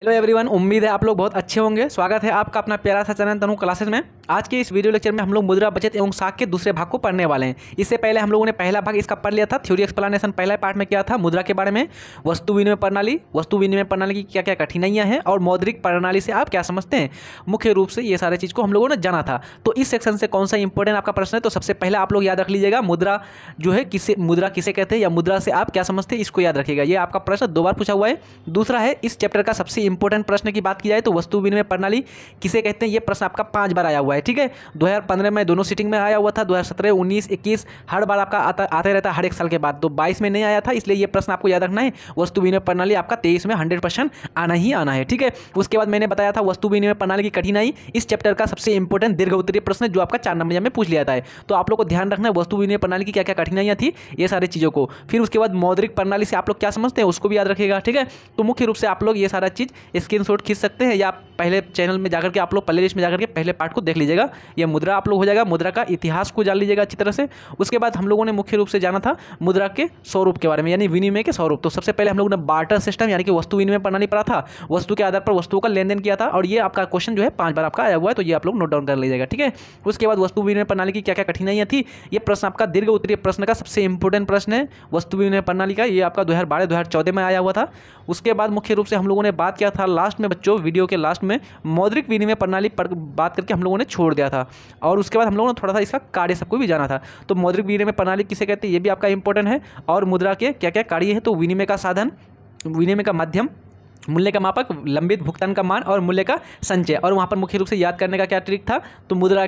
Hello everyone, उम्मीद है आप लोग बहुत अच्छे होंगे। स्वागत है आपका अपना प्यारा सा चैनल तनु क्लासेस में। आज के इस वीडियो लेक्चर में हम लोग मुद्रा बचत एवं साख के दूसरे भाग को पढ़ने वाले हैं। इससे पहले हम लोगों ने पहला भाग इसका पढ़ लिया था, थ्योरी एक्सप्लेनेशन पहला पार्ट में किया था मुद्रा के बारे में। वस्तु विनिमय प्रणाली की क्या क्या कठिनाइयाँ हैं और मौद्रिक प्रणाली से आप क्या समझते हैं, मुख्य रूप से ये सारे चीज़ को हम लोगों ने जाना था। तो इस सेक्शन से कौन सा इंपॉर्टेंट आपका प्रश्न है, तो सबसे पहले आप लोग याद रख लीजिएगा मुद्रा जो है मुद्रा किसे कहते हैं या मुद्रा से आप क्या समझते हैं, इसको याद रखिएगा। ये आपका प्रश्न 2 बार पूछा हुआ है। दूसरा है इस चैप्टर का सबसे इंपॉर्टेंट प्रश्न की बात की जाए तो वस्तु विनिमय प्रणाली किसे कहते हैं, ये प्रश्न आपका 5 बार आया हुआ है। ठीक है, 2015 में दोनों सीटिंग में आया हुआ था, 2017, 19, 21 हर बार आपका आते रहता है हर एक साल के बाद। तो 22 में नहीं आया था, इसलिए ये प्रश्न आपको याद रखना है। वस्तु विनिमय प्रणाली आपका 23 में 100% आना ही आना है। ठीक है, उसके बाद मैंने बताया था वस्तु विनिमय प्रणाली की कठिनाई इस चैप्टर का सबसे इंपॉर्टेंट दीर्घ उत्तरीय प्रश्न जो आपका 4 नंबर में पूछ लिया था। तो आप लोग को ध्यान रखना है वस्तु विनिमय प्रणाली की क्या क्या कठिनाइयाँ थी, ये सारी चीज़ों को। फिर उसके बाद मौद्रिक प्रणाली से आप लोग क्या समझते हैं उसको भी याद रखिएगा। ठीक है, तो मुख्य रूप से आप लोग ये सारा चीज़ स्क्रीनशॉट खींच सकते हैं या पहले चैनल में जाकर के आप लोग प्ले लिस्ट में जाकर के पहले पार्ट को देख लीजिएगा। ये मुद्रा आप लोग हो जाएगा, मुद्रा का इतिहास को जान लीजिएगा अच्छी तरह से। उसके बाद हम लोगों ने मुख्य रूप से जाना था मुद्रा के स्वरूप के बारे में, यानी विनिमय के स्वरूप। तो सबसे पहले हम लोगों ने बार्टर सिस्टम यानी कि वस्तु विनिमय प्रणाली पढ़ा था, वस्तु के आधार पर वस्तुओं का लेन देन किया था। और ये आपका क्वेश्चन जो है 5 बार आपका आया हुआ है, तो ये आप लोग नोट डाउन कर लीजिएगा। ठीक है, उसके बाद वस्तु विनिमय प्रणाली की क्या क्या कठिनाइयाँ थी, ये प्रश्न आपका दीर्घ उत्तरीय प्रश्न का सबसे इंपॉर्टेंट प्रश्न है वस्तु विनिमय प्रणाली का। ये आपका 2012-2014 में आया हुआ था। उसके बाद मुख्य रूप से हम लोगों ने बात किया था लास्ट में बच्चों, वीडियो के लास्ट में मौद्रिक विनिमय प्रणाली पर बात करके हम लोगों ने छोड़ दिया था। और उसके बाद हम लोगों ने थोड़ा सा इसका कार्य सबको भी जाना था। तो मौद्रिक विनिमय प्रणाली किसे कहते हैं ये भी आपका इंपॉर्टेंट है। और मुद्रा के क्या क्या कार्य है, तो विनिमय का साधन, विनिमय का माध्यम, मूल्य का मापक, लंबित भुगतान का मान और मूल्य का संचय। और वहाँ पर मुख्य रूप से याद करने का क्या ट्रिक था, तो मुद्रा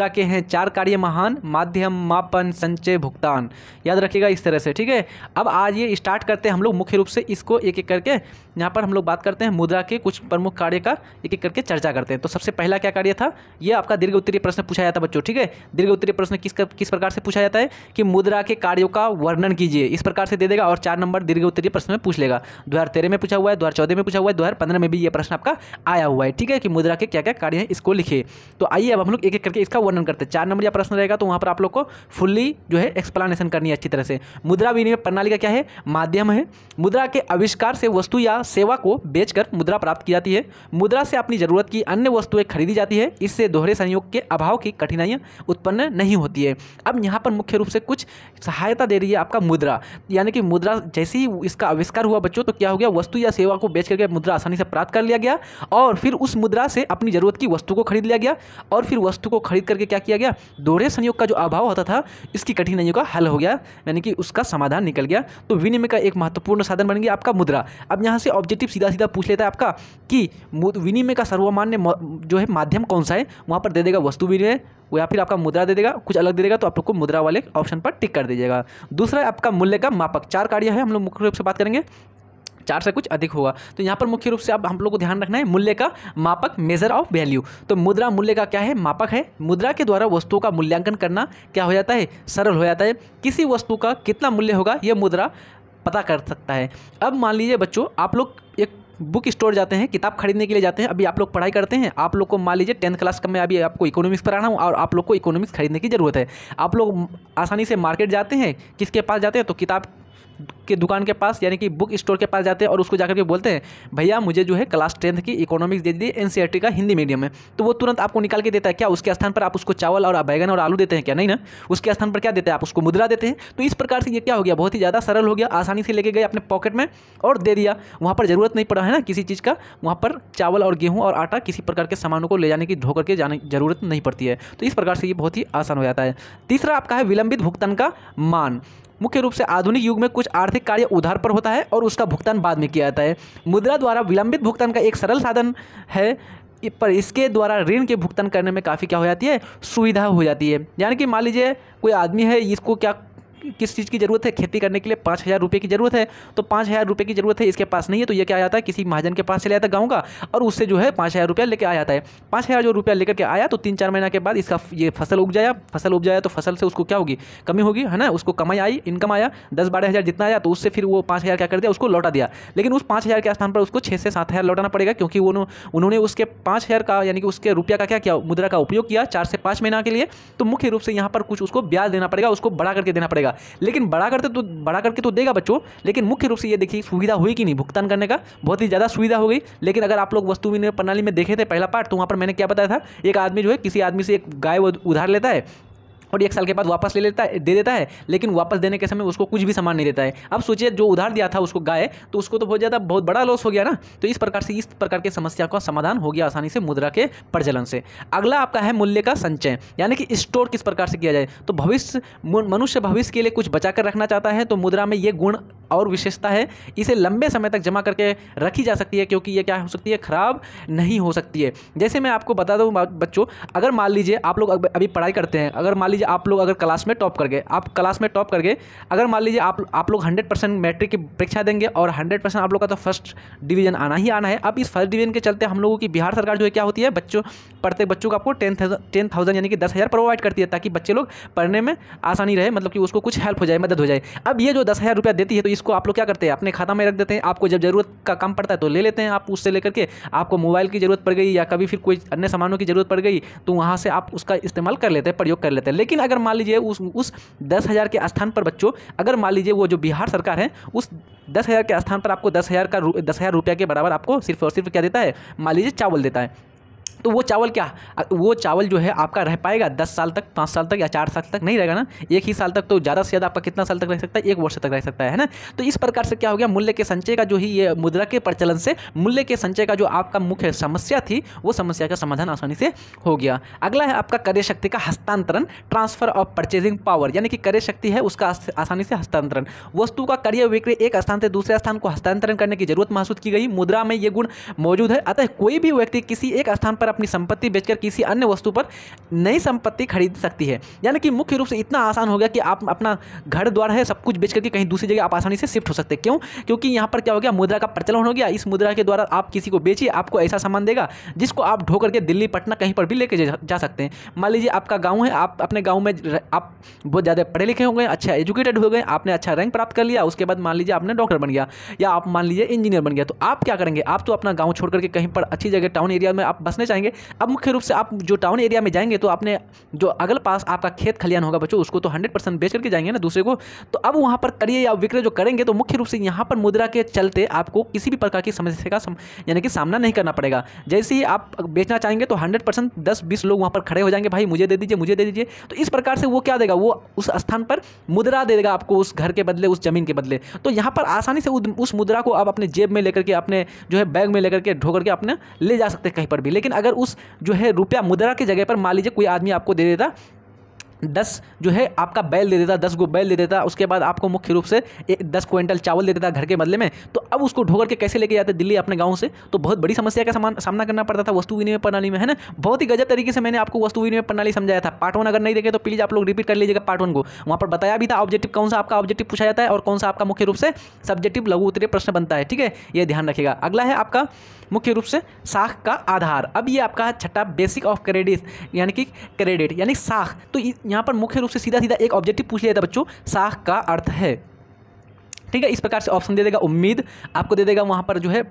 के हैं 4 कार्य: महान, माध्यम, मापन, संचय, भुगतान। याद रखिएगा इस तरह से। ठीक है, अब आज ये स्टार्ट करते हैं हम लोग मुख्य रूप से इसको एक एक करके। यहाँ पर हम लोग बात करते हैं मुद्रा के कुछ प्रमुख कार्य का, एक एक करके चर्चा करते हैं। तो सबसे पहला क्या कार्य था, ये आपका दीर्घ उत्तरीय प्रश्न पूछा जाता है बच्चों। ठीक है, दीर्घ उत्तरीय प्रश्न किस प्रकार से पूछा जाता है कि मुद्रा के कार्यों का वर्णन कीजिए, इस प्रकार से दे देगा और 4 नंबर दीर्घ उत्तरीय प्रश्न में पूछ लेगा। 2013 में पूछा हुआ है, 2014 में पूछा हुआ है, 2015 में भी ये प्रश्न आपका आया हुआ है। ठीक है, कि मुद्रा के क्या क्या कार्य हैं इसको लिखिए। तो आइए अब हम लोग एक एक करके इसका वर्णन करते हैं। 4 नंबर या प्रश्न रहेगा तो वहां पर आप लोग को फुल्ली जो है एक्सप्लेनेशन करनी है अच्छी तरह से। मुद्रा विनिमय प्रणाली का क्या है, माध्यम है। मुद्रा के आविष्कार से वस्तु या सेवा को बेचकर मुद्रा प्राप्त की जाती है। मुद्रा से अपनी जरूरत की अन्य वस्तुएं खरीदी जाती है। इससे दोहरे संयोग के अभाव की कठिनाइयां उत्पन्न नहीं होती है। अब यहाँ पर मुख्य रूप से कुछ सहायता दे रही है आपका मुद्रा, यानी कि मुद्रा जैसे ही इसका आविष्कार हुआ बच्चों तो क्या हो गया, वस्तु या सेवा को बेच करके मुद्रा आसानी से प्राप्त कर लिया गया और फिर उस मुद्रा से अपनी जरूरत की वस्तु को खरीद लिया गया। और फिर वस्तु को खरीद करके क्या किया गया, दोहरे संयोग का जो अभाव होता था इसकी कठिनाइयों का हल हो गया, यानी कि उसका समाधान निकल गया। तो विनिमय का एक महत्वपूर्ण साधन बन गया आपका मुद्रा। अब यहाँ से ऑब्जेक्टिव सीधा सीधा पूछ लेता है आपका कि विनिमय का सर्वमान्य जो है माध्यम कौन सा है, वहाँ पर दे देगा वस्तु विनिमय या फिर आपका मुद्रा दे देगा, कुछ अलग दे देगा तो आप लोग को मुद्रा वाले ऑप्शन पर टिक कर दीजिएगा। दूसरा है आपका मूल्य का मापक। 4 कार्य है, हम लोग मुख्य रूप से बात करेंगे, 4 से कुछ अधिक होगा। तो यहाँ पर मुख्य रूप से अब हम लोग को ध्यान रखना है मूल्य का मापक, मेजर ऑफ वैल्यू। तो मुद्रा मूल्य का क्या है, मापक है। मुद्रा के द्वारा वस्तुओं का मूल्यांकन करना क्या हो जाता है, सरल हो जाता है। किसी वस्तु का कितना मूल्य होगा यह मुद्रा पता कर सकता है। अब मान लीजिए बच्चों आप लोग एक बुक स्टोर जाते हैं, किताब खरीदने के लिए जाते हैं, अभी आप लोग पढ़ाई करते हैं, आप लोग को मान लीजिए 10th क्लास का मैं अभी आपको इकोनॉमिक्स पढ़ा रहा हूँ और आप लोग को इकोनॉमिक्स खरीदने की ज़रूरत है। आप लोग आसानी से मार्केट जाते हैं, किसके पास जाते हैं, तो किताब के दुकान के पास यानी कि बुक स्टोर के पास जाते हैं और उसको जाकर के बोलते हैं भैया मुझे जो है क्लास 10th की इकोनॉमिक्स दे दीजिए, एनसीईआरटी का हिंदी मीडियम में। तो वो तुरंत आपको निकाल के देता है। क्या उसके स्थान पर आप उसको चावल और बैगन और आलू देते हैं क्या, नहीं ना, उसके स्थान पर क्या देते हैं, आप उसको मुद्रा देते हैं। तो इस प्रकार से ये क्या हो गया, बहुत ही ज़्यादा सरल हो गया, आसानी से लेके गए अपने पॉकेट में और दे दिया। वहाँ पर ज़रूरत नहीं पड़ा है ना किसी चीज़ का, वहाँ पर चावल और गेहूँ और आटा किसी प्रकार के सामानों को ले जाने की, ढोकर के जाने की जरूरत नहीं पड़ती है। तो इस प्रकार से ये बहुत ही आसान हो जाता है। तीसरा आपका है विलंबित भुगतान का मान। मुख्य रूप से आधुनिक युग में कुछ आर्थिक कार्य उधार पर होता है और उसका भुगतान बाद में किया जाता है। मुद्रा द्वारा विलंबित भुगतान का एक सरल साधन है, पर इसके द्वारा ऋण के भुगतान करने में काफ़ी क्या हो जाती है, सुविधा हो जाती है। यानी कि मान लीजिए कोई आदमी है, इसको क्या किस चीज़ की ज़रूरत है, खेती करने के लिए 5,000 रुपये की ज़रूरत है। तो 5,000 रुपये की ज़रूरत है, इसके पास नहीं है, तो ये क्या आता है, किसी महाजन के पास चले जाता है गाँव का और उससे जो है 5,000 रुपया लेके आ जाता है। 5,000 जो रुपया लेकर के आया तो 3-4 महीना के बाद इसका ये फसल उग जाया तो फसल से उसको क्या होगी, कमी होगी, है ना, उसको कमाई आई, इनकम आया 10-12 हज़ार जितना आया, तो उससे फिर वो 5,000 क्या कर दिया, उसको लौटा दिया। लेकिन उस 5,000 के स्थान पर उसको 6 से 7,000 लौटाना पड़ेगा, क्योंकि उन्होंने उसके 5,000 का यानी कि उसके रुपया का क्या किया, मुद्रा का उपयोग किया 4 से 5 महीना के लिए। तो मुख्य रूप से यहाँ पर कुछ उसको ब्याज देना पड़ेगा, उसको बढ़ा करके देना पड़ेगा। देगा, लेकिन बड़ा करके तो देगा बच्चों, लेकिन मुख्य रूप से ये देखिए सुविधा हुई कि नहीं भुगतान करने का, बहुत ही ज़्यादा सुविधा हो गई। लेकिन अगर आप लोग वस्तु विनिमय प्रणाली में देखे थे पहला पार्ट, तो वहाँ पर मैंने क्या बताया था, एक आदमी जो है किसी आदमी से एक गाय उधार लेता है और 1 साल के बाद वापस दे देता है, लेकिन वापस देने के समय उसको कुछ भी सामान नहीं देता है। अब सोचिए जो उधार दिया था उसको गाय, तो उसको तो बहुत बड़ा लॉस हो गया ना। तो इस प्रकार की समस्या का समाधान हो गया आसानी से मुद्रा के प्रचलन से। अगला आपका है मूल्य का संचय, यानी कि स्टोर किस प्रकार से किया जाए। तो मनुष्य भविष्य के लिए कुछ बचा कर रखना चाहता है, तो मुद्रा में ये गुण और विशेषता है, इसे लंबे समय तक जमा करके रखी जा सकती है, क्योंकि ये क्या हो सकती है, खराब नहीं हो सकती है। जैसे मैं आपको बता दूं बच्चों, अगर मान लीजिए आप लोग अभी पढ़ाई करते हैं, अगर मान लीजिए आप लोग अगर क्लास में टॉप कर गए, अगर मान लीजिए आप लोग 100% मैट्रिक की परीक्षा देंगे और 100% आप लोग का तो फर्स्ट डिवीजन आना ही आना है। अब इस फर्स्ट डिवीजन के चलते हम लोगों की बिहार सरकार जो है क्या होती है, प्रत्येक बच्चों को आपको 10,000 यानी कि 10,000 प्रोवाइड करती है, ताकि बच्चे लोग पढ़ने में आसानी रहे, मतलब कि उसको कुछ हेल्प हो जाए, मदद हो जाए। अब ये जो 10,000 रुपया देती है, तो इसको आप लोग क्या करते हैं, अपने खाता में रख देते हैं। आपको जब जरूरत का काम पड़ता है तो ले लेते हैं आप उससे लेकर के। आपको मोबाइल की जरूरत पड़ गई या कभी फिर कोई अन्य सामानों की जरूरत पड़ गई, तो वहाँ से आप उसका इस्तेमाल कर लेते हैं, प्रयोग कर लेते हैं। लेकिन अगर मान लीजिए उस 10,000 के स्थान पर बच्चों, अगर मान लीजिए वो जो बिहार सरकार है उस 10,000 के स्थान पर आपको 10,000 रुपया के बराबर आपको सिर्फ और सिर्फ क्या देता है, मान लीजिए चावल देता है। तो वो चावल जो है आपका रह पाएगा 10 साल तक, 5 साल तक या 4 साल तक नहीं रहेगा ना, एक ही साल तक। तो ज़्यादा से ज़्यादा आपका कितना साल तक रह सकता है, 1 वर्ष तक रह सकता है ना। तो इस प्रकार से क्या हो गया, मूल्य के संचय का जो ही ये मुद्रा के प्रचलन से मूल्य के संचय का जो आपका मुख्य समस्या थी, वो समस्या का समाधान आसानी से हो गया। अगला है आपका क्रय शक्ति का हस्तांतरण, ट्रांसफर ऑफ परचेजिंग पावर, यानी कि क्रय शक्ति है उसका आसानी से हस्तांतरण। वस्तु का क्रय विक्रय एक स्थान से दूसरे स्थान को हस्तांतरण करने की जरूरत महसूस की गई। मुद्रा में ये गुण मौजूद है, अतः कोई भी व्यक्ति किसी एक स्थान पर अपनी संपत्ति बेचकर किसी अन्य वस्तु पर नई संपत्ति खरीद सकती है। यानी कि मुख्य रूप से इतना आसान हो गया कि आप अपना घर द्वार है सब कुछ बेच करके कहीं दूसरी जगह आप आसानी से शिफ्ट हो सकते हैं। क्यों? क्योंकि यहाँ पर क्या हो गया, मुद्रा का प्रचलन हो गया। इस मुद्रा के द्वारा आप किसी को बेचिए, आपको ऐसा सामान देगा जिसको आप ढो करके दिल्ली पटना कहीं पर भी लेके जा सकते हैं। मान लीजिए आपका गाँव है, आप अपने गाँव में आप बहुत ज़्यादा पढ़े लिखे हो गए, अच्छा एजुकेटेड हो गए, आपने अच्छा रैंक प्राप्त कर लिया, उसके बाद मान लीजिए आपने डॉक्टर बन गया या आप मान लीजिए इंजीनियर बन गया, तो आप क्या करेंगे, आप तो अपना गाँव छोड़ करके कहीं पर अच्छी जगह टाउन एरिया में आप बसने चाहेंगे। अब मुख्य रूप से आप जो टाउन एरिया में जाएंगे तो आपने जो अगल पास आपका खेत खलियान होगा बच्चों, उसको तो 100% बेच करके जाएंगे ना दूसरे को। तो अब वहाँ पर क्रय या विक्रय जो करेंगे, तो मुख्य रूप से यहाँ पर मुद्रा के चलते आपको किसी भी प्रकार की समस्या का यानी कि सामना नहीं करना पड़ेगा। जैसे ही आप बेचना चाहेंगे तो 100% 10-20 लोग वहाँ पर खड़े हो जाएंगे, भाई मुझे दे दीजिए, मुझे दे दीजिए। तो इस प्रकार से वो क्या देगा, वो उस स्थान पर मुद्रा दे देगा आपको, उस घर के बदले, उस जमीन के बदले। तो यहाँ पर आसानी से उस मुद्रा को आप अपने जेब में लेकर के, अपने जो है बैग में लेकर के ढो करके अपने ले जा सकते हैं कहीं पर भी। लेकिन अगर उस जो है रुपया मुद्रा की जगह पर मान लीजिए कोई आदमी आपको दे देता 10 जो है आपका बैल दे देता, 10 गो बैल दे देता, उसके बाद आपको मुख्य रूप से 10 क्विंटल चावल दे देता घर के बदले में, तो अब उसको ढोकर के कैसे लेके जाते दिल्ली अपने गांव से, तो बहुत बड़ी समस्या का सामना करना पड़ता था वस्तु विनिमय प्रणाली में, है ना। बहुत ही गजब तरीके से मैंने आपको वस्तु विनिमय प्रणाली समझाया था। पार्ट 1 अगर नहीं देखे तो प्लीज़ आप लोग रिपीट कर लीजिएगा पार्ट 1 को, वहाँ पर बताया भी था ऑब्जेक्टिव कौन सा आपका ऑब्जेक्टिव पूछा जाता है और कौन सा आपका मुख्य रूप से सब्जेक्टिव लघु उत्तरीय प्रश्न बनता है, ठीक है, ये ध्यान रखिएगा। अगला है आपका मुख्य रूप से साख का आधार। अब ये आपका छठा बेसिक ऑफ क्रेडिट, यानी कि क्रेडिट यानी साख। तो यहाँ पर मुख्य रूप से सीधा सीधा एक ऑब्जेक्टिव पूछ लिया था बच्चों, साख का अर्थ है, ठीक है। इस प्रकार से ऑप्शन दे देगा उम्मीद, आपको दे देगा वहाँ पर जो है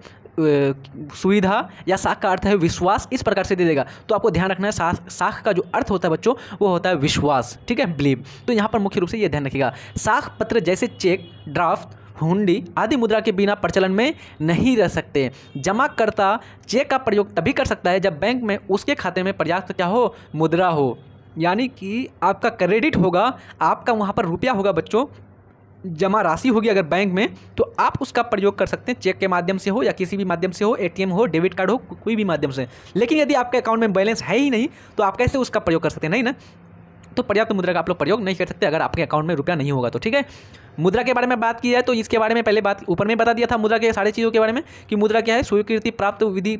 सुविधा, या साख का अर्थ है विश्वास, इस प्रकार से दे देगा। तो आपको ध्यान रखना है साख का जो अर्थ होता है बच्चों वो होता है विश्वास, ठीक है, बिलीव। तो यहाँ पर मुख्य रूप से ये ध्यान रखिएगा, साख पत्र जैसे चेक, ड्राफ्ट, हुंडी आदि मुद्रा के बिना प्रचलन में नहीं रह सकते। जमाकर्ता चेक का प्रयोग तभी कर सकता है जब बैंक में उसके खाते में पर्याप्त क्या हो, मुद्रा हो, यानी कि आपका क्रेडिट होगा, आपका वहाँ पर रुपया होगा बच्चों, जमा राशि होगी अगर बैंक में, तो आप उसका प्रयोग कर सकते हैं, चेक के माध्यम से हो या किसी भी माध्यम से हो, एटीएम हो, डेबिट कार्ड हो, कोई भी माध्यम से। लेकिन यदि आपके अकाउंट में बैलेंस है ही नहीं तो आप कैसे उसका प्रयोग कर सकते हैं, नहीं ना। तो पर्याप्त मुद्रा का आप लोग प्रयोग नहीं कर सकते अगर आपके अकाउंट में रुपया नहीं होगा तो, ठीक है। मुद्रा के बारे में बात की है तो इसके बारे में पहले बात ऊपर में बता दिया था मुद्रा के सारी चीज़ों के बारे में कि मुद्रा क्या है, स्वीकृति प्राप्त विधि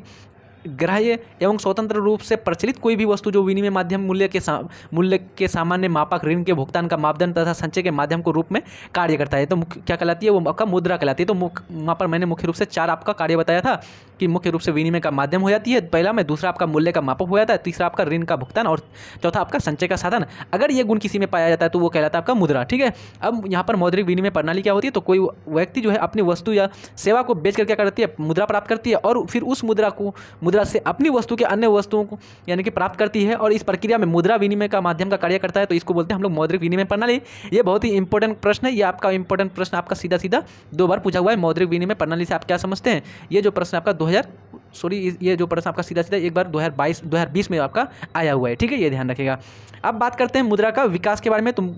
ग्राह्य एवं स्वतंत्र रूप से प्रचलित कोई भी वस्तु जो विनिमय माध्यम मूल्य के सामान्य मापक, ऋण के भुगतान का मापदंड तथा संचय के माध्यम को रूप में कार्य करता है। तो क्या कहलाती है, वो आपका मुद्रा कहलाती है। तो वहाँ पर मैंने मुख्य रूप से 4 आपका कार्य बताया था, कि मुख्य रूप से विनिमय का माध्यम हो जाती है पहला में, दूसरा आपका मूल्य का मापक हो जाता है, तीसरा आपका ऋण का भुगतान और चौथा आपका संचय का साधन। अगर ये गुण किसी में पाया जाता है तो वो कहलाता है आपका मुद्रा। ठीक है, अब यहाँ पर मौद्रिक विनिमय प्रणाली क्या होती है, तो कोई व्यक्ति जो है अपनी वस्तु या सेवा को बेच कर क्या करती है, मुद्रा प्राप्त करती है और फिर उस मुद्रा से अपनी वस्तु के अन्य वस्तुओं को यानी कि प्राप्त करती है और इस प्रक्रिया में मुद्रा विनिमय का माध्यम का कार्य करता है। तो इसको बोलते हैं हम लोग मौद्रिक विनिमय प्रणाली। ये बहुत ही इंपॉर्टेंट प्रश्न है, ये आपका इंपॉर्टेंट प्रश्न आपका सीधा सीधा 2 बार पूछा हुआ है। मौद्रिक विनिमय प्रणाली से आप क्या समझते हैं, ये जो प्रश्न आपका ये जो प्रश्न आपका सीधा सीधा एक बार 2020 में आपका आया हुआ है। ठीक है, ये ध्यान रखिएगा। अब बात करते हैं मुद्रा का विकास के बारे में। तुम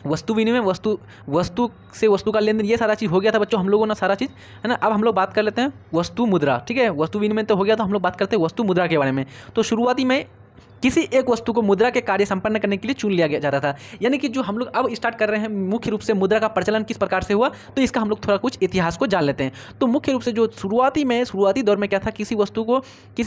वस्तु विनिमय, वस्तु से वस्तु का लेन देन, ये सारा चीज़ हो गया था बच्चों हम लोगों ने, सारा चीज़ है ना। अब हम लोग बात कर लेते हैं वस्तु मुद्रा। ठीक है, वस्तु विनिमय तो हो गया, तो हम लोग बात करते हैं वस्तु मुद्रा के बारे में। तो शुरुआती में किसी एक वस्तु को मुद्रा के कार्य संपन्न करने के लिए चुन लिया जाता था। यानी कि जो हम लोग अब स्टार्ट कर रहे हैं मुख्य रूप से मुद्रा का प्रचलन किस प्रकार से हुआ, तो इसका हम लोग थोड़ा कुछ इतिहास को जान लेते हैं। तो मुख्य रूप से जो शुरुआती दौर में क्या था, किसी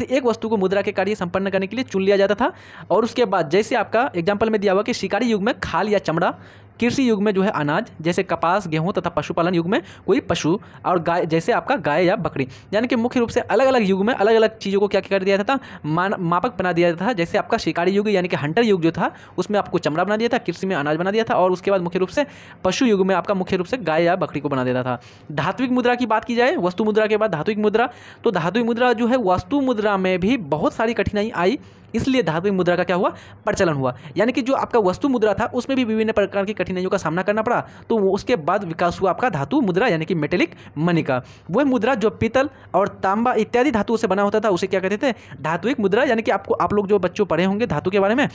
एक वस्तु को मुद्रा के कार्य संपन्न करने के लिए चुन लिया जाता था। और उसके बाद जैसे आपका एग्जाम्पल में दिया हुआ कि शिकारी युग में खाल या चमड़ा, कृषि युग में जो है अनाज जैसे कपास गेहूं तथा पशुपालन युग में कोई पशु और गाय जैसे आपका गाय या बकरी। यानी कि मुख्य रूप से अलग अलग युग में अलग अलग चीज़ों को क्या कर दिया जाता था, मापक बना दिया जाता था। जैसे आपका शिकारी युग यानी कि हंटर युग जो था उसमें आपको चमड़ा बना दिया था, कृषि में अनाज बना दिया था और उसके बाद मुख्य रूप से पशु युग में आपका मुख्य रूप से गाय या बकरी को बना देता था। धात्विक मुद्रा की बात की जाए, वस्तु मुद्रा के बाद धात्विक मुद्रा, तो धात्विक मुद्रा जो है वस्तु मुद्रा में भी बहुत सारी कठिनाई आई, इसलिए धात्विक मुद्रा का क्या हुआ, प्रचलन हुआ। यानी कि जो आपका वस्तु मुद्रा था उसमें भी विभिन्न प्रकार की कठिनाइयों का सामना करना पड़ा, तो उसके बाद विकास हुआ आपका धातु मुद्रा यानी कि मेटेलिक मनी का। वह मुद्रा जो पीतल और तांबा इत्यादि धातुओं से बना होता था उसे क्या कहते थे, धात्विक मुद्रा। यानी कि आप लोग जो बच्चों पढ़े होंगे धातु के बारे में,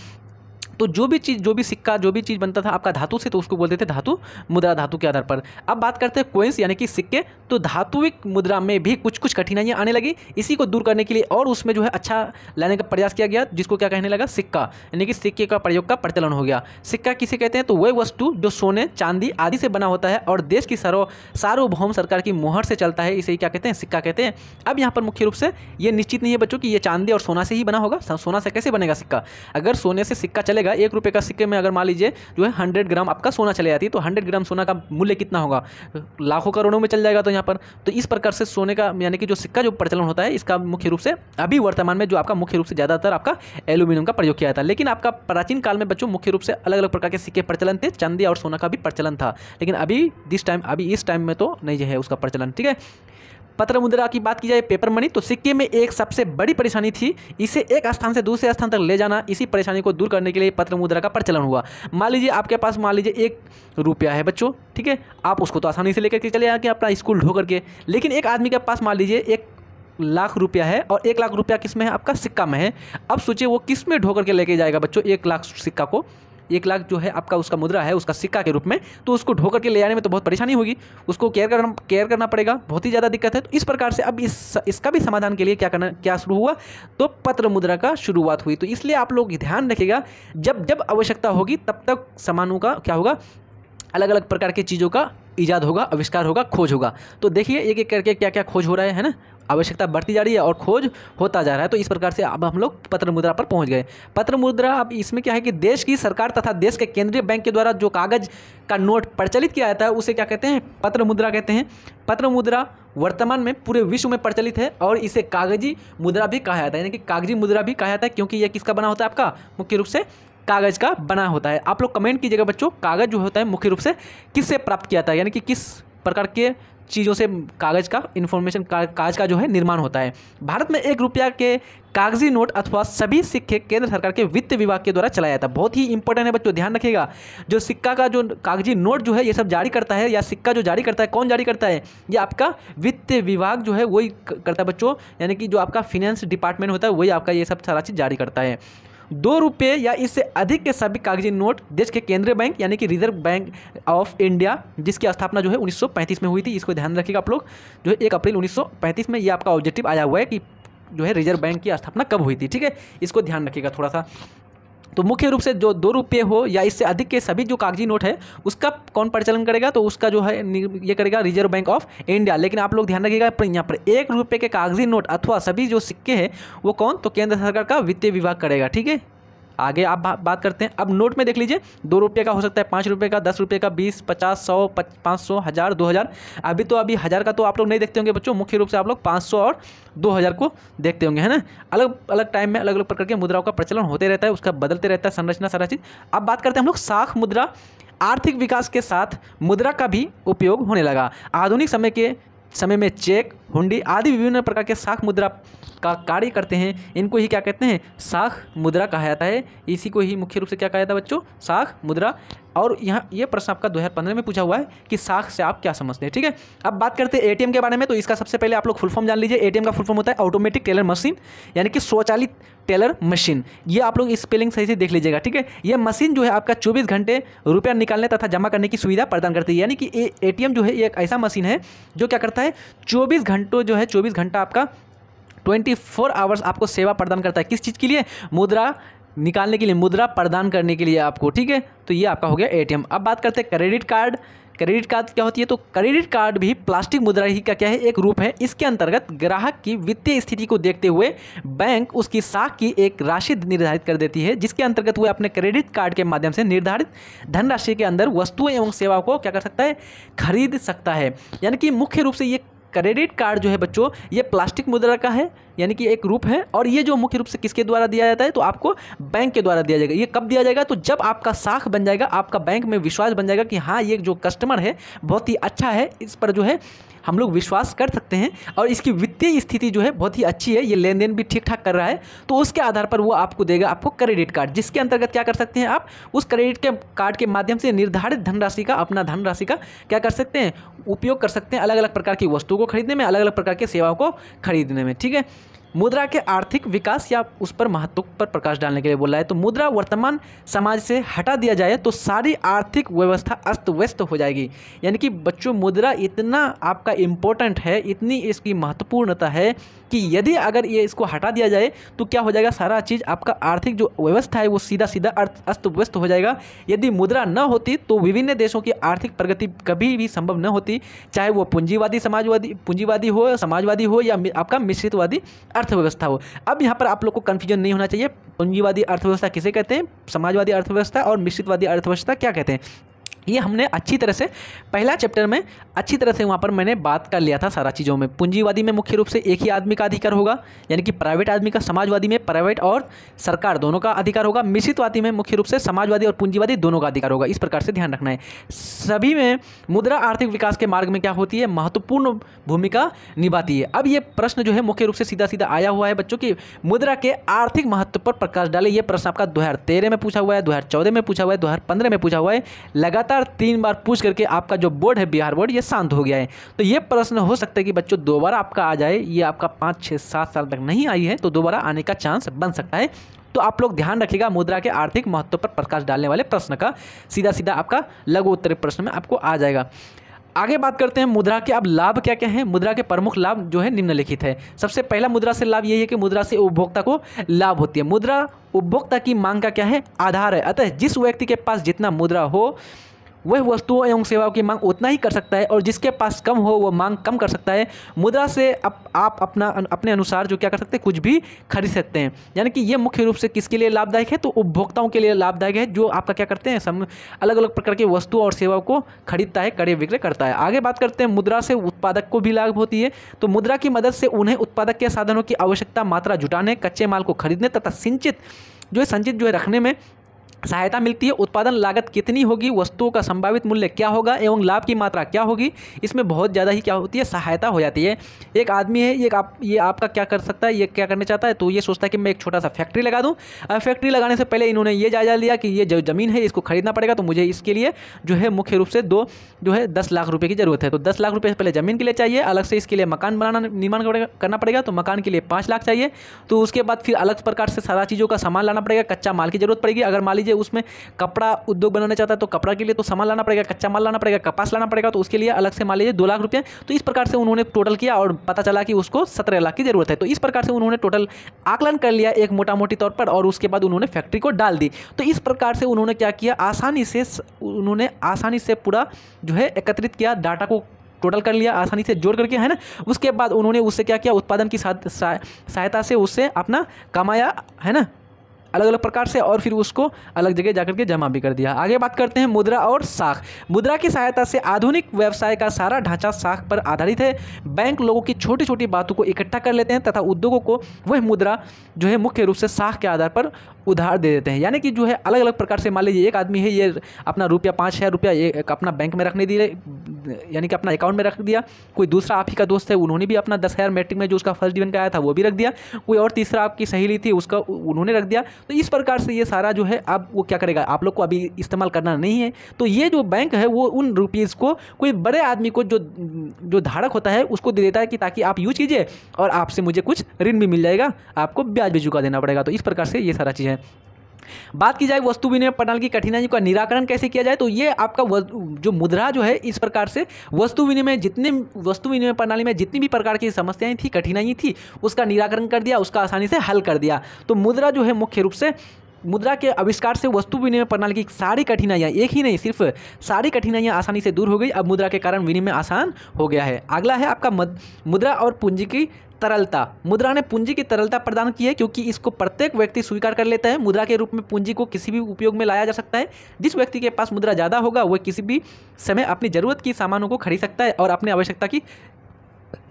तो जो भी सिक्का जो भी चीज़ बनता था आपका धातु से, तो उसको बोलते थे धातु मुद्रा, धातु के आधार पर। अब बात करते हैं कोइंस यानी कि सिक्के। तो धात्विक मुद्रा में भी कुछ कठिनाइयाँ आने लगी, इसी को दूर करने के लिए और उसमें जो है अच्छा लाने का प्रयास किया गया, जिसको क्या कहने लगा, सिक्का। यानी कि सिक्के का प्रयोग का प्रचलन हो गया। सिक्का किसे कहते हैं, तो वह वस्तु जो सोने चांदी आदि से बना होता है और देश की सार्वभौम सरकार की मोहर से चलता है, इसे क्या कहते हैं, सिक्का कहते हैं। अब यहाँ पर मुख्य रूप से ये निश्चित नहीं है बच्चों कि ये चांदी और सोना से ही बना होगा। सोना से कैसे बनेगा सिक्का, अगर सोने से सिक्का चलेगा 1 रुपये का सिक्के में अगर मान लीजिए जो है 100 ग्राम आपका सोना चले जाती है, तो 100 ग्राम सोना का मूल्य कितना होगा, लाखों करोड़ों में चल जाएगा। तो यहाँ पर तो इस प्रकार से सोने का यानी कि जो सिक्का जो प्रचलन होता है, इसका मुख्य रूप से अभी वर्तमान में जो आपका मुख्य रूप से ज़्यादातर आपका एल्यूमिनियम का प्रयोग किया जाता है। लेकिन आपका प्राचीन काल में बच्चों मुख्य रूप से अलग अलग प्रकार के सिक्के प्रचलन थे, चांदी और सोना का भी प्रचलन था। लेकिन अभी इस टाइम में तो नहीं है उसका प्रचलन। ठीक है, पत्र मुद्रा की बात की जाए, पेपर मनी, तो सिक्के में एक सबसे बड़ी परेशानी थी, इसे एक स्थान से दूसरे स्थान तक ले जाना। इसी परेशानी को दूर करने के लिए पत्र मुद्रा का प्रचलन हुआ। मान लीजिए आपके पास 1 रुपया है बच्चों, ठीक है, आप उसको तो आसानी से लेकर के चले आके अपना स्कूल ढो करके। लेकिन एक आदमी के पास मान लीजिए 1 लाख रुपया है और 1 लाख रुपया किस में है, आपका सिक्का में है। अब सोचिए वो किस में ढो करके लेके जाएगा बच्चों 1 लाख सिक्का को, 1 लाख जो है आपका उसका मुद्रा है उसका सिक्का के रूप में, तो उसको ढो करके ले जाने में तो बहुत परेशानी होगी, उसको केयर करना पड़ेगा, बहुत ही ज़्यादा दिक्कत है। तो इस प्रकार से अब इसका भी समाधान के लिए क्या शुरू हुआ, तो पत्र मुद्रा का शुरुआत हुई। तो इसलिए आप लोग ध्यान रखिएगा, जब आवश्यकता होगी तब तक सामानों का क्या होगा, अलग अलग प्रकार की चीज़ों का ईजाद होगा, आविष्कार होगा, खोज होगा। तो देखिए एक एक करके क्या क्या खोज हो रहा है ना, आवश्यकता बढ़ती जा रही है और खोज होता जा रहा है। तो इस प्रकार से अब हम लोग पत्र मुद्रा पर पहुंच गए। पत्र मुद्रा अब इसमें क्या है कि देश की सरकार तथा देश के केंद्रीय बैंक के द्वारा जो कागज का नोट प्रचलित किया जाता है उसे क्या कहते हैं, पत्र मुद्रा कहते हैं। पत्र मुद्रा वर्तमान में पूरे विश्व में प्रचलित है और इसे कागजी मुद्रा भी कहा जाता है, यानी कि कागजी मुद्रा भी कहा जाता है, क्योंकि यह किसका बना होता है, आपका मुख्य रूप से कागज का बना होता है। आप लोग कमेंट कीजिएगा बच्चों, कागज जो होता है मुख्य रूप से किससे प्राप्त किया जाता है, यानी कि किस प्रकार के चीज़ों से कागज का कागज का जो है निर्माण होता है। भारत में 1 रुपया के कागजी नोट अथवा सभी सिक्के केंद्र सरकार के वित्त विभाग के द्वारा चलाया जाता है। बहुत ही इंपॉर्टेंट है बच्चों, ध्यान रखिएगा। जो सिक्का का जो कागजी नोट जो है ये सब जारी करता है, या सिक्का जो जारी करता है, कौन जारी करता है, ये आपका वित्त विभाग जो है वही करता है बच्चों, यानी कि जो आपका फिनेंस डिपार्टमेंट होता है वही आपका ये सब सारा चीज़ जारी करता है। 2 रुपये या इससे अधिक के सभी कागजी नोट देश के केंद्रीय बैंक यानी कि रिजर्व बैंक ऑफ इंडिया, जिसकी स्थापना जो है 1935 में हुई थी, इसको ध्यान रखिएगा आप लोग, जो है 1 अप्रैल 1935 में ये आपका ऑब्जेक्टिव आया हुआ है कि जो है रिजर्व बैंक की स्थापना कब हुई थी। ठीक है, इसको ध्यान रखिएगा थोड़ा सा। तो मुख्य रूप से जो 2 रुपये हो या इससे अधिक के सभी जो कागजी नोट है उसका कौन परिचालन करेगा, तो उसका जो है ये करेगा रिजर्व बैंक ऑफ इंडिया। लेकिन आप लोग ध्यान रखिएगा यहाँ पर 1 रुपये के कागजी नोट अथवा सभी जो सिक्के हैं वो कौन, तो केंद्र सरकार का वित्तीय विभाग करेगा। ठीक है, आगे आप बात करते हैं। अब नोट में देख लीजिए, 2 रुपये का हो सकता है, 5 रुपये का, 10 रुपये का, 20, 50, 100, 500, 1000, 2000। अभी 1000 का तो आप लोग नहीं देखते होंगे बच्चों, मुख्य रूप से आप लोग 500 और 2000 को देखते होंगे, है ना। अलग अलग टाइम में अलग अलग प्रकार के मुद्राओं का प्रचलन होते रहता है, उसका बदलते रहता है संरचना, सारा चीज़। अब बात करते हैं हम लोग साख मुद्रा। आर्थिक विकास के साथ मुद्रा का भी उपयोग होने लगा। आधुनिक समय में चेक, हुंडी आदि विभिन्न प्रकार के साख मुद्रा का कार्य करते हैं। इनको ही क्या कहते हैं, साख मुद्रा कहा जाता है। इसी को ही मुख्य रूप से क्या कहा जाता है बच्चों, साख मुद्रा। और यहाँ ये प्रश्न आपका 2015 में पूछा हुआ है कि साख से आप क्या समझते हैं, ठीक है। अब बात करते हैं एटीएम के बारे में। तो इसका सबसे पहले आप लोग फुल फॉर्म जान लीजिए। एटीएम का फुल फॉर्म होता है ऑटोमेटिक टेलर मशीन, यानी कि स्वचालित टेलर मशीन। ये आप लोग स्पेलिंग सही से देख लीजिएगा, ठीक है। ये मशीन जो है आपका 24 घंटे रुपया निकालने तथा जमा करने की सुविधा प्रदान करती है। यानी कि एटीएम जो है ये एक ऐसा मशीन है जो क्या करता है, 24 घंटों जो है 24 घंटा आपका 24 आवर्स आपको सेवा प्रदान करता है। किस चीज़ के लिए, मुद्रा निकालने के लिए, मुद्रा प्रदान करने के लिए आपको, ठीक है। तो ये आपका हो गया एटीएम। अब बात करते हैं क्रेडिट कार्ड। क्रेडिट कार्ड क्या होती है, तो क्रेडिट कार्ड भी प्लास्टिक मुद्रा ही का क्या है, एक रूप है। इसके अंतर्गत ग्राहक की वित्तीय स्थिति को देखते हुए बैंक उसकी साख की एक राशि निर्धारित कर देती है, जिसके अंतर्गत वह अपने क्रेडिट कार्ड के माध्यम से निर्धारित धनराशि के अंदर वस्तुएं एवं सेवाओं को क्या कर सकता है, खरीद सकता है। यानी कि मुख्य रूप से ये क्रेडिट कार्ड जो है बच्चों, ये प्लास्टिक मुद्रा का है, यानी कि एक रूप है। और ये जो मुख्य रूप से किसके द्वारा दिया जाता है, तो आपको बैंक के द्वारा दिया जाएगा। ये कब दिया जाएगा, तो जब आपका साख बन जाएगा, आपका बैंक में विश्वास बन जाएगा कि हाँ ये जो कस्टमर है बहुत ही अच्छा है, इस पर जो है हम लोग विश्वास कर सकते हैं और इसकी वित्तीय स्थिति जो है बहुत ही अच्छी है, ये लेन देन भी ठीक ठाक कर रहा है, तो उसके आधार पर वो आपको देगा आपको क्रेडिट कार्ड, जिसके अंतर्गत क्या कर सकते हैं आप, उस क्रेडिट के कार्ड के माध्यम से निर्धारित धनराशि का, अपना धनराशि का क्या कर सकते हैं, उपयोग कर सकते हैं अलग अलग प्रकार की वस्तुओं को खरीदने में, अलग अलग प्रकार की सेवाओं को खरीदने में, ठीक है। मुद्रा के आर्थिक विकास या उस पर महत्व पर प्रकाश डालने के लिए बोला है। तो मुद्रा वर्तमान समाज से हटा दिया जाए तो सारी आर्थिक व्यवस्था अस्त व्यस्त हो जाएगी। यानी कि बच्चों मुद्रा इतना आपका इम्पोर्टेंट है, इतनी इसकी महत्वपूर्णता है कि यदि अगर ये इसको हटा दिया जाए तो क्या हो जाएगा, सारा चीज़ आपका आर्थिक जो व्यवस्था है वो सीधा सीधा अस्त व्यस्त हो जाएगा। यदि मुद्रा न होती तो विभिन्न देशों की आर्थिक प्रगति कभी भी संभव न होती, चाहे वो पूंजीवादी हो, समाजवादी हो या आपका मिश्रितवादी अर्थव्यवस्था हो। अब यहाँ पर आप लोग को कन्फ्यूजन नहीं होना चाहिए, पूंजीवादी अर्थव्यवस्था किसे कहते हैं, समाजवादी अर्थव्यवस्था और मिश्रितवादी अर्थव्यवस्था क्या कहते हैं। ये हमने अच्छी तरह से पहला चैप्टर में अच्छी तरह से वहाँ पर मैंने बात कर लिया था सारा चीज़ों में। पूंजीवादी में मुख्य रूप से एक ही आदमी का अधिकार होगा, यानी कि प्राइवेट आदमी का। समाजवादी में प्राइवेट और सरकार दोनों का अधिकार होगा। मिश्रितवादी में मुख्य रूप से समाजवादी और पूंजीवादी दोनों का अधिकार होगा। इस प्रकार से ध्यान रखना है। सभी में मुद्रा आर्थिक विकास के मार्ग में क्या होती है, महत्वपूर्ण भूमिका निभाती है। अब ये प्रश्न जो है मुख्य रूप से सीधा सीधा आया हुआ है बच्चों की, मुद्रा के आर्थिक महत्व पर प्रकाश डाले। ये प्रश्न आपका 2013 में पूछा हुआ है, 2014 में पूछा हुआ है, 2015 में पूछा हुआ है। लगातार 3 बार पूछ करके आपका जो बोर्ड है बिहार बोर्ड, ये शांत हो गया है। तो ये प्रश्न हो सकता है कि बच्चों दोबारा आपका आ जाए। ये आपका 5, 6, 7 साल तक नहीं आई है तो दोबारा आने का चांस बन सकता है। तो आप लोग ध्यान रखिएगा, मुद्रा के आर्थिक महत्व पर प्रकाश डालने वाले प्रश्न का सीधा सीधा आपका लघु उत्तरीय प्रश्न में आपको आ जाएगा। आगे बात करते हैं मुद्रा के अब लाभ क्या क्या हैं। मुद्रा के प्रमुख लाभ जो है निम्नलिखित है। सबसे पहला मुद्रा से लाभ यही है कि मुद्रा से उपभोक्ता को लाभ होती है। मुद्रा उपभोक्ता की मांग का क्या है, आधार है। अतः जिस व्यक्ति के पास जितना मुद्रा हो वह वस्तुओं एवं सेवाओं की मांग उतना ही कर सकता है, और जिसके पास कम हो वह मांग कम कर सकता है। मुद्रा से आप अपने अनुसार जो क्या कर सकते हैं, कुछ भी खरीद सकते हैं। यानी कि ये मुख्य रूप से किसके लिए लाभदायक है, तो उपभोक्ताओं के लिए लाभदायक है, जो आपका क्या करते हैं, अलग अलग प्रकार की वस्तुओं और सेवाओं को खरीदता है, क्रय विक्रय करता है। आगे बात करते हैं मुद्रा से उत्पादक को भी लाभ होती है। तो मुद्रा की मदद से उन्हें उत्पादक के साधनों की आवश्यकता मात्रा जुटाने, कच्चे माल को खरीदने तथा संचित जो है रखने में सहायता मिलती है। उत्पादन लागत कितनी होगी, वस्तुओं का संभावित मूल्य क्या होगा एवं लाभ की मात्रा क्या होगी, इसमें बहुत ज़्यादा ही क्या होती है, सहायता हो जाती है। एक आदमी है, ये आपका क्या कर सकता है, ये क्या करना चाहता है, तो ये सोचता है कि मैं एक छोटा सा फैक्ट्री लगा दूँ। फैक्ट्री लगाने से पहले इन्होंने ये जायजा लिया कि ये जो ज़मीन है इसको खरीदना पड़ेगा, तो मुझे इसके लिए जो है मुख्य रूप से 10 लाख रुपये की ज़रूरत है। तो 10 लाख रुपये पहले ज़मीन के लिए चाहिए, अलग से इसके लिए मकान निर्माण करना पड़ेगा, तो मकान के लिए 5 लाख चाहिए। तो उसके बाद फिर अलग प्रकार से सारा चीज़ों का सामान लाना पड़ेगा, कच्चा माल की जरूरत पड़ेगी। अगर मान लीजिए उसमें कपड़ा उद्योग बनाना चाहता है तो कपड़ा के लिए तो सामान लाना पड़ेगा, कच्चा माल लाना पड़ेगा, कपास लाना पड़ेगा, तो उसके लिए अलग से मान लीजिए 2 लाख रुपये। तो इस प्रकार से उन्होंने टोटल किया और पता चला कि उसको 17 लाख की जरूरत है। तो इस प्रकार से उन्होंने टोटल आकलन कर लिया एक मोटा मोटी तौर पर, और उसके बाद उन्होंने फैक्ट्री को डाल दी। तो इस प्रकार से उन्होंने क्या किया, आसानी से पूरा जो है एकत्रित किया, डाटा को टोटल कर लिया आसानी से जोड़ करके, है ना। उसके बाद उन्होंने उससे क्या किया, उत्पादन की सहायता से उससे अपना कमाया, है ना, अलग अलग प्रकार से और फिर उसको अलग जगह जाकर के जमा भी कर दिया। आगे बात करते हैं मुद्रा और साख। मुद्रा की सहायता से आधुनिक व्यवसाय का सारा ढांचा साख पर आधारित है। बैंक लोगों की छोटी छोटी बातों को इकट्ठा कर लेते हैं तथा उद्योगों को वह मुद्रा जो है मुख्य रूप से साख के आधार पर उधार दे देते हैं। यानी कि जो है अलग अलग प्रकार से, मान लीजिए एक आदमी है, ये अपना रुपया 5,000 रुपया एक अपना बैंक में रखने दिए, यानी कि अपना अकाउंट में रख दिया। कोई दूसरा आप ही का दोस्त है, उन्होंने भी अपना 10,000 मैट्रिक में जो उसका फर्स्ट डिवीजन का आया था वो भी रख दिया। कोई और तीसरा आपकी सहेली थी, उसका उन्होंने रख दिया। तो इस प्रकार से ये सारा जो है अब वो क्या करेगा, आप लोग को अभी इस्तेमाल करना नहीं है। तो ये जो बैंक है वो उन रुपीज़ को कोई बड़े आदमी को जो धारक होता है उसको दे देता है कि ताकि आप यूज कीजिए और आपसे मुझे कुछ ऋण भी मिल जाएगा, आपको ब्याज भी चुका देना पड़ेगा। तो इस प्रकार से ये सारा चीज़ है। बात की जाए वस्तु विनिमय प्रणाली की कठिनाइयों का निराकरण कैसे किया जाए, तो ये आपका जो मुद्रा जो है इस प्रकार से वस्तु विनिमय प्रणाली में जितनी भी प्रकार की समस्याएं थी, कठिनाई थी, उसका निराकरण कर दिया, उसका आसानी से हल कर दिया। तो मुद्रा जो है मुख्य रूप से मुद्रा के आविष्कार से वस्तु विनिमय प्रणाली की सारी कठिनाइयाँ, एक ही नहीं सिर्फ सारी कठिनाइयाँ आसानी से दूर हो गई। अब मुद्रा के कारण विनिमय आसान हो गया है। अगला है आपका मुद्रा और पूंजी की तरलता। मुद्रा ने पूंजी की तरलता प्रदान की है क्योंकि इसको प्रत्येक व्यक्ति स्वीकार कर लेता है। मुद्रा के रूप में पूंजी को किसी भी उपयोग में लाया जा सकता है। जिस व्यक्ति के पास मुद्रा ज़्यादा होगा वह किसी भी समय अपनी ज़रूरत की सामानों को खरीद सकता है और अपनी आवश्यकता की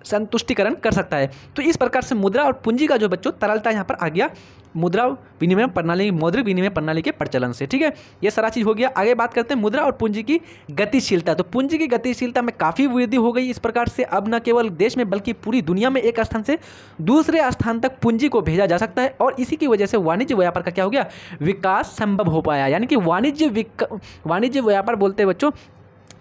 संतुष्टिकरण कर सकता है। तो इस प्रकार से मुद्रा और पूंजी का जो बच्चों तरलता यहाँ पर आ गया मुद्रा विनिमय प्रणाली, मौद्रिक विनिमय प्रणाली के प्रचलन से। ठीक है, ये सारा चीज़ हो गया। आगे बात करते हैं मुद्रा और पूंजी की गतिशीलता। तो पूंजी की गतिशीलता में काफ़ी वृद्धि हो गई। इस प्रकार से अब न केवल देश में बल्कि पूरी दुनिया में एक स्थान से दूसरे स्थान तक पूंजी को भेजा जा सकता है और इसी की वजह से वाणिज्य व्यापार का क्या हो गया, विकास संभव हो पाया। यानी कि वाणिज्य व्यापार बोलते हैं बच्चों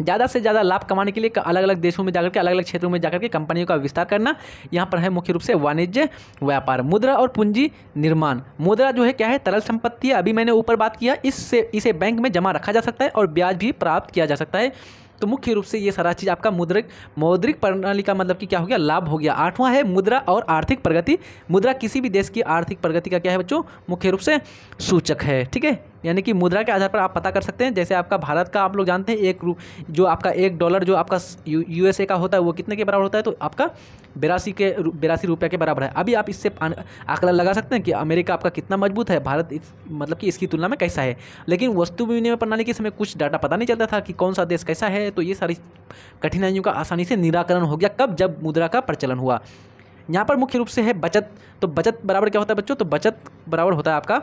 ज़्यादा से ज़्यादा लाभ कमाने के लिए अलग अलग देशों में जाकर के, अलग अलग क्षेत्रों में जाकर के कंपनियों का विस्तार करना, यहाँ पर है मुख्य रूप से वाणिज्य व्यापार। मुद्रा और पूंजी निर्माण। मुद्रा जो है क्या है, तरल संपत्ति है। अभी मैंने ऊपर बात किया, इसे बैंक में जमा रखा जा सकता है और ब्याज भी प्राप्त किया जा सकता है। तो मुख्य रूप से ये सारा चीज़ आपका मौद्रिक प्रणाली का मतलब कि क्या हो गया, लाभ हो गया। 8वां है मुद्रा और आर्थिक प्रगति। मुद्रा किसी भी देश की आर्थिक प्रगति का क्या है बच्चों, मुख्य रूप से सूचक है। ठीक है, यानी कि मुद्रा के आधार पर आप पता कर सकते हैं। जैसे आपका भारत का आप लोग जानते हैं जो आपका $1 जो आपका USA का होता है वो कितने के बराबर होता है, तो आपका 82 रुपये के बराबर है। अभी आप इससे आकलन लगा सकते हैं कि अमेरिका आपका कितना मजबूत है, भारत मतलब कि इसकी तुलना में कैसा है। लेकिन वस्तु विनिमय प्रणाली के समय कुछ डाटा पता नहीं चलता था कि कौन सा देश कैसा है। तो ये सारी कठिनाइयों का आसानी से निराकरण हो गया। कब, जब मुद्रा का प्रचलन हुआ। यहाँ पर मुख्य रूप से है बचत। तो बचत बराबर क्या होता है बच्चों, तो बचत बराबर होता है आपका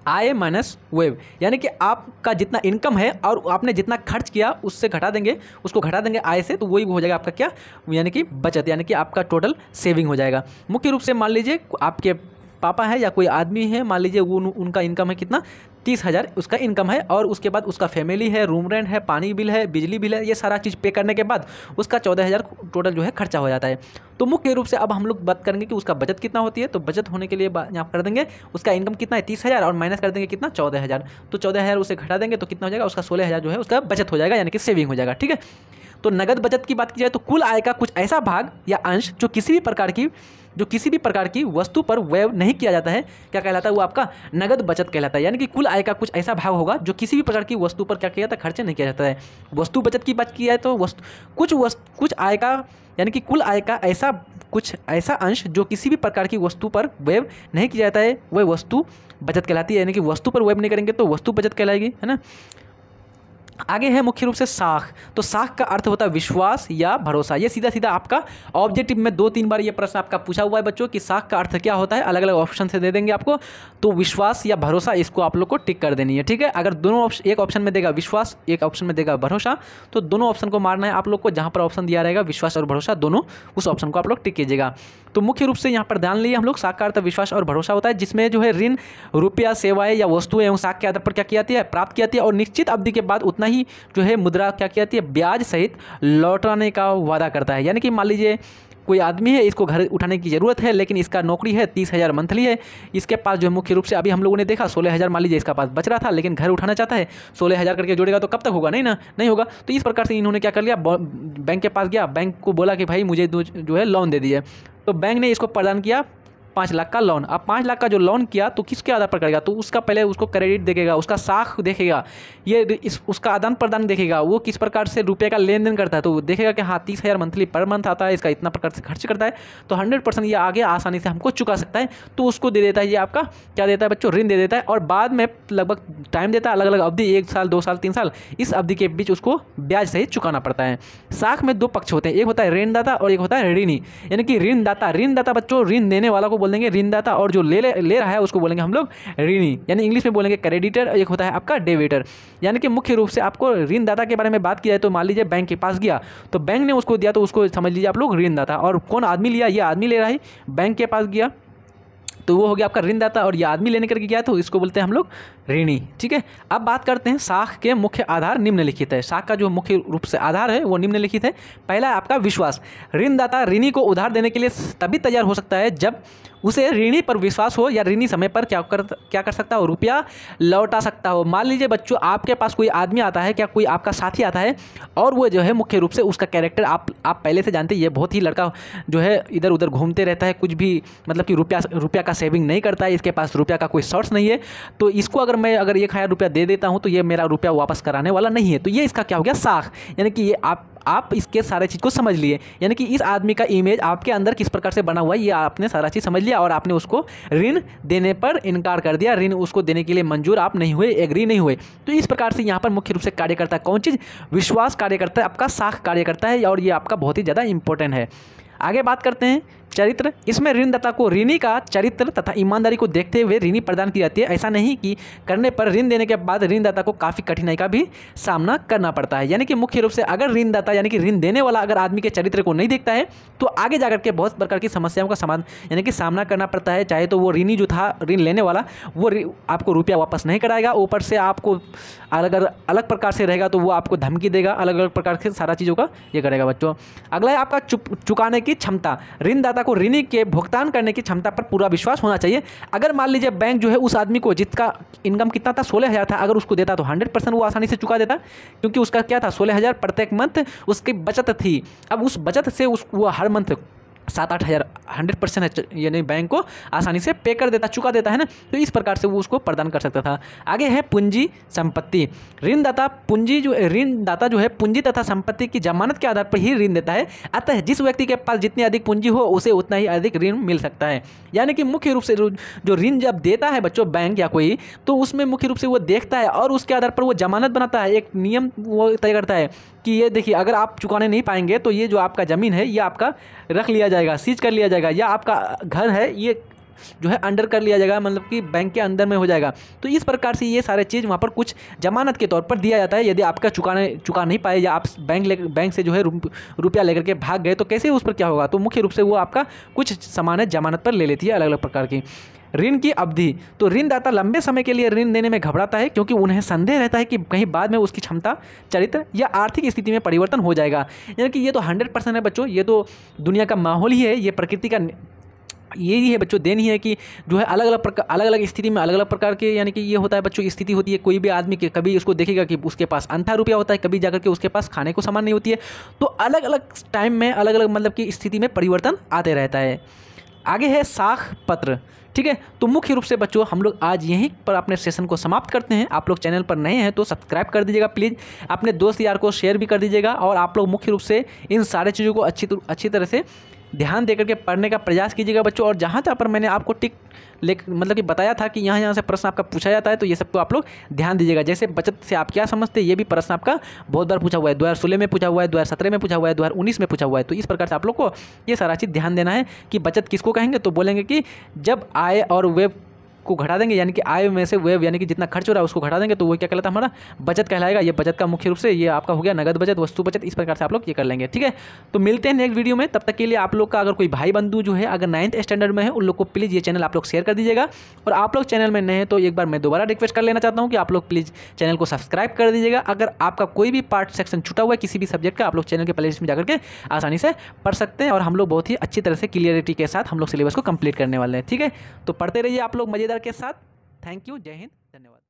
आय माइनस व्यय। यानी कि आपका जितना इनकम है और आपने जितना खर्च किया उससे घटा देंगे, उसको घटा देंगे आय से, तो वही हो जाएगा आपका क्या, यानी कि बचत, यानी कि आपका टोटल सेविंग हो जाएगा। मुख्य रूप से मान लीजिए आपके पापा है या कोई आदमी है, मान लीजिए उनका इनकम है कितना, 30,000 उसका इनकम है और उसके बाद उसका फैमिली है, रूम रेंट है, पानी बिल है, बिजली बिल है, ये सारा चीज़ पे करने के बाद उसका 14,000 टोटल जो है खर्चा हो जाता है। तो मुख्य रूप से अब हम लोग बात करेंगे कि उसका बचत कितना होती है। तो बचत होने के लिए यहाँ कर देंगे उसका इनकम कितना है 30,000 और माइनस कर देंगे कितना 14,000। तो 14,000 उसे घटा देंगे तो कितना हो जाएगा, उसका 16,000 जो है उसका बचत हो जाएगा, यानी कि सेविंग हो जाएगा। ठीक है, तो नगद बचत की बात की जाए तो कुल आय का कुछ ऐसा भाग या अंश जो किसी भी प्रकार की वस्तु पर व्यय नहीं किया जाता है, क्या कहलाता है, वो आपका नगद बचत कहलाता है। यानी कि कुल आय का कुछ ऐसा भाग होगा जो किसी भी प्रकार की वस्तु पर क्या किया जाता है, खर्च नहीं किया जाता है। वस्तु बचत की बात की जाए तो कुछ आय का, यानी कि कुल आय का कुछ ऐसा अंश जो किसी भी प्रकार की वस्तु पर व्यय नहीं किया जाता है, वह वस्तु बचत कहलाती है। यानी कि वस्तु पर व्यय नहीं करेंगे तो वस्तु बचत कहलाएगी, है ना। आगे है मुख्य रूप से साख। तो साख का अर्थ होता है विश्वास या भरोसा। ये सीधा सीधा आपका ऑब्जेक्टिव में 2-3 बार ये प्रश्न आपका पूछा हुआ है बच्चों कि साख का अर्थ क्या होता है, अलग अलग ऑप्शन से दे देंगे आपको। तो विश्वास या भरोसा, इसको आप लोग को टिक कर देनी है। ठीक है, अगर दोनों ऑप्शन, एक ऑप्शन में देगा विश्वास, एक ऑप्शन में देगा भरोसा, तो दोनों ऑप्शन को मारना है आप लोग को। जहाँ पर ऑप्शन दिया रहेगा विश्वास और भरोसा, दोनों उस ऑप्शन को आप लोग टिक कीजिएगा। तो मुख्य रूप से यहाँ पर ध्यान लिए हम लोग, साख का अर्थ विश्वास और भरोसा होता है, जिसमें जो है ऋण, रुपया, सेवाएं या वस्तुएं एवं साख के आधार पर क्या की जाती है, प्राप्त की जाती है और निश्चित अवधि के बाद उतना ही जो है मुद्रा क्या की जाती है, ब्याज सहित लौटाने का वादा करता है। यानी कि मान लीजिए कोई आदमी है, इसको घर उठाने की ज़रूरत है, लेकिन इसका नौकरी है 30,000 मंथली है, इसके पास जो है मुख्य रूप से अभी हम लोगों ने देखा 16,000 मान लीजिए इसका पास बच रहा था, लेकिन घर उठाना चाहता है, 16,000 करके जोड़ेगा तो कब तक होगा, नहीं होगा। तो इस प्रकार से इन्होंने क्या कर लिया, बैंक के पास गया, बैंक को बोला कि भाई मुझे जो है लोन दे दिए। तो बैंक ने इसको प्रदान किया 5 लाख का लोन। अब 5 लाख का जो लोन किया तो किसके आधार पर करेगा, तो उसका पहले उसको क्रेडिट देखेगा, उसका साख देखेगा, ये उसका आदान प्रदान देखेगा, वो किस प्रकार से रुपये का लेन देन करता है, तो वो देखेगा कि हाँ 30,000 मंथली पर मंथ आता है, इसका इतना प्रकार से खर्च करता है, तो 100% ये आगे आसानी से हमको चुका सकता है, तो उसको दे देता है। ये आपका क्या देता है बच्चों, ऋण दे देता है। और बाद में लगभग टाइम देता है, अलग अलग अवधि, 1 साल 2 साल 3 साल, इस अवधि के बीच उसको ब्याज सहित चुकाना पड़ता है। साख में 2 पक्ष होते हैं, एक होता है ऋणदाता और एक होता है ऋणी। यानी कि ऋणदाता बच्चों ऋण देने वाला को बोल देंगे ऋणदाता, और जो ले रहा है उसको बोलेंगे हम लोग ऋणी, यानी इंग्लिश में बोलेंगे क्रेडिटर। एक होता है आपका डेबिटर। यानी कि मुख्य रूप से आपको ऋणदाता के बारे में बात की जाए तो मान लीजिए बैंक के पास गया, तो बैंक ने उसको दिया, तो उसको समझ लीजिए आप लोग ऋणदाता। और कौन आदमी लिया, ये आदमी ले रहा है, बैंक के पास गया तो वो हो गया आपका ऋणदाता, और ये आदमी लेने करके गया तो इसको बोलते हैं हम लोग ऋणी। ठीक है, अब बात करते हैं साख के मुख्य आधार निम्नलिखित है। साख का जो मुख्य रूप से आधार है वो निम्नलिखित है। पहला है आपका विश्वास। ऋणदाता ऋणी को उधार देने के लिए तभी तैयार हो सकता है जब उसे ऋणी पर विश्वास हो, या ऋणी समय पर क्या कर सकता हो, रुपया लौटा सकता हो। मान लीजिए बच्चों आपके पास कोई आदमी आता है, क्या कोई आपका साथी आता है, और वो जो है मुख्य रूप से उसका कैरेक्टर आप पहले से जानते हैं, ये बहुत ही लड़का जो है इधर उधर घूमते रहता है, कुछ भी मतलब कि रुपया का सेविंग नहीं करता है, इसके पास रुपया का कोई सोर्स नहीं है, तो इसको अगर मैं 1,000 रुपया दे देता हूँ तो ये मेरा रुपया वापस कराने वाला नहीं है, तो ये इसका क्या हो गया, साख। यानी कि ये आप इसके सारे चीज़ को समझ लिए, यानी कि इस आदमी का इमेज आपके अंदर किस प्रकार से बना हुआ है, ये आपने सारा चीज़ समझ लिया, और आपने उसको ऋण देने पर इनकार कर दिया, ऋण उसको देने के लिए मंजूर आप नहीं हुए, एग्री नहीं हुए। तो इस प्रकार से यहाँ पर मुख्य रूप से कार्य करता है कौन चीज़, विश्वास कार्य करता है, आपका साख कार्य करता है, और ये आपका बहुत ही ज़्यादा इंपॉर्टेंट है। आगे बात करते हैं चरित्र। इसमें ऋणदाता को ऋणी का चरित्र तथा ईमानदारी को देखते हुए ऋणी प्रदान की जाती है। ऐसा नहीं कि करने पर ऋण देने के बाद ऋणदाता को काफ़ी कठिनाई का भी सामना करना पड़ता है। यानी कि मुख्य रूप से अगर ऋणदाता यानी कि ऋण देने वाला अगर आदमी के चरित्र को नहीं देखता है तो आगे जाकर के बहुत प्रकार की समस्याओं का समाधान यानी कि सामना करना पड़ता है। चाहे तो वो ऋणी जो था ऋण लेने वाला वो आपको रुपया वापस नहीं कराएगा, ऊपर से आपको अलग प्रकार से रहेगा तो वो आपको धमकी देगा, अलग अलग प्रकार से सारा चीज़ों का ये करेगा। बच्चों अगला है आपका चुकाने की क्षमता। ऋणदाता को ऋणी के भुगतान करने की क्षमता पर पूरा विश्वास होना चाहिए। अगर मान लीजिए बैंक जो है उस आदमी को जिसका इनकम कितना था 16,000 था, अगर उसको देता तो 100% वो आसानी से चुका देता, क्योंकि उसका क्या था 16,000 प्रत्येक मंथ उसकी बचत थी। अब उस बचत से वो हर मंथ 7-8 हज़ार 100% यानी बैंक को आसानी से पे कर देता, चुका देता है ना, तो इस प्रकार से वो उसको प्रदान कर सकता था। आगे है पूंजी संपत्ति। ऋणदाता जो है पूंजी तथा संपत्ति की जमानत के आधार पर ही ऋण देता है। अतः जिस व्यक्ति के पास जितनी अधिक पूंजी हो उसे उतना ही अधिक ऋण मिल सकता है। यानी कि मुख्य रूप से जो ऋण जब देता है बच्चों बैंक या कोई, तो उसमें मुख्य रूप से वो देखता है और उसके आधार पर वो जमानत बनाता है, एक नियम वो तय करता है कि ये देखिए अगर आप चुकाने नहीं पाएंगे तो ये जो आपका ज़मीन है ये आपका रख लिया जाएगा, सीज कर लिया जाएगा, या आपका घर है ये जो है अंडर कर लिया जाएगा, मतलब कि बैंक के अंदर में हो जाएगा। तो इस प्रकार से ये सारे चीज़ वहाँ पर कुछ जमानत के तौर पर दिया जाता है। यदि आपका चुका नहीं पाए या आप बैंक से जो है रुपया लेकर के भाग गए तो कैसे उस पर क्या होगा, तो मुख्य रूप से वो आपका कुछ सामान जमानत पर ले लेती है अलग अलग प्रकार की। ऋण की अवधि। तो ऋणदाता लंबे समय के लिए ऋण देने में घबराता है क्योंकि उन्हें संदेह रहता है कि कहीं बाद में उसकी क्षमता, चरित्र या आर्थिक स्थिति में परिवर्तन हो जाएगा। यानी कि ये तो 100% है बच्चों, ये तो दुनिया का माहौल ही है, ये प्रकृति का यही है बच्चों, देन ही है कि जो है अलग अलग स्थिति में अलग अलग प्रकार के यानी कि ये होता है बच्चों स्थिति होती है। कोई भी आदमी के कभी उसको देखेगा कि उसके पास अंधा रुपया होता है, कभी जाकर के उसके पास खाने को सामान नहीं होती है। तो अलग अलग टाइम में अलग अलग मतलब की स्थिति में परिवर्तन आते रहता है। आगे है साख पत्र। ठीक है, तो मुख्य रूप से बच्चों हम लोग आज यहीं पर अपने सेशन को समाप्त करते हैं। आप लोग चैनल पर नए हैं तो सब्सक्राइब कर दीजिएगा प्लीज़, अपने दोस्त यार को शेयर भी कर दीजिएगा, और आप लोग मुख्य रूप से इन सारे चीज़ों को अच्छी तरह से ध्यान देकर के पढ़ने का प्रयास कीजिएगा बच्चों। और जहाँ पर मैंने आपको मतलब कि बताया था कि यहाँ से प्रश्न आपका पूछा जाता है तो ये सबको आप लोग ध्यान दीजिएगा। जैसे बचत से आप क्या समझते हैं, ये भी प्रश्न आपका बहुत बार पूछा हुआ है, 2016 में पूछा हुआ है, 2017 में पूछा हुआ है, 2019 में पूछा हुआ है। तो इस प्रकार से आप लोग को ये सारा चीज़ ध्यान देना है कि बचत किसको कहेंगे, तो बोलेंगे कि जब आय और व्यय को घटा देंगे, यानी कि आय में से व्यय यानी कि जितना खर्च हो रहा है उसको घटा देंगे तो वो क्या कहलाता है, हमारा बचत कहलाएगा। ये बचत का मुख्य रूप से ये आपका हो गया नगद बचत, वस्तु बचत, इस प्रकार से आप लोग ये कर लेंगे। ठीक है, तो मिलते हैं नेक्स्ट वीडियो में। तब तक के लिए आप लोग का अगर कोई भाई बंधु जो है अगर 9th स्टैंडर्ड में है उन लोग को प्लीज़ ये चैनल आप लोग शेयर कर दीजिएगा। और आप लोग चैनल में नए हैं तो एक बार मैं दोबारा रिक्वेस्ट कर लेना चाहता हूँ कि आप लोग प्लीज़ चैनल को सब्सक्राइब कर दीजिएगा। अगर आपका कोई भी पार्ट सेक्शन छूटा हुआ है किसी भी सब्जेक्ट का, आप लोग चैनल के प्लेलिस्ट में जाकर के आसानी से पढ़ सकते हैं, और हम लोग बहुत ही अच्छी तरह से क्लियरिटी के साथ हम लोग सिलेबस को कंप्लीट करने वाले हैं। ठीक है, तो पढ़ते रहिए आप लोग मज़ेदार के साथ। थैंक यू, जय हिंद, धन्यवाद।